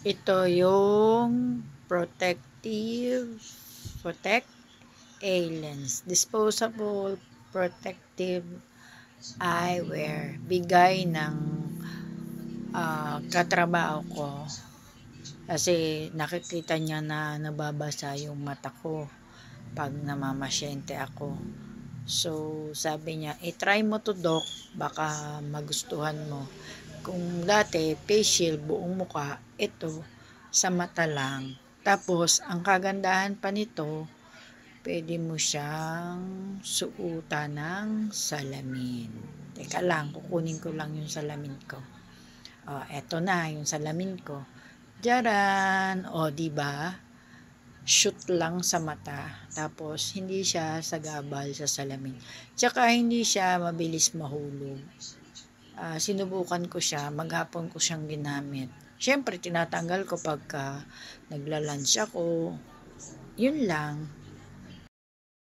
Ito yung Protect A-Lens. Disposable protective eyewear. Bigay ng katrabaho ko. Kasi nakikita niya na nababasa yung mata ko pag namamasyente ako. So, sabi niya, try mo to doc, baka magustuhan mo. Kung dati, facial, buong muka, ito, sa mata lang. Tapos, ang kagandahan pa nito, pwede mo siyang suutan ng salamin. Teka lang, kukunin ko lang yung salamin ko. Eto na, yung salamin ko. Diyaran! Diba? Shoot lang sa mata. Tapos, hindi siya sagabal sa salamin. Tsaka, hindi siya mabilis mahulog. Sinubukan ko siya, maghapon ko siyang ginamit. Siyempre, tinatanggal ko pagka nagla-lunch ako. Yun lang.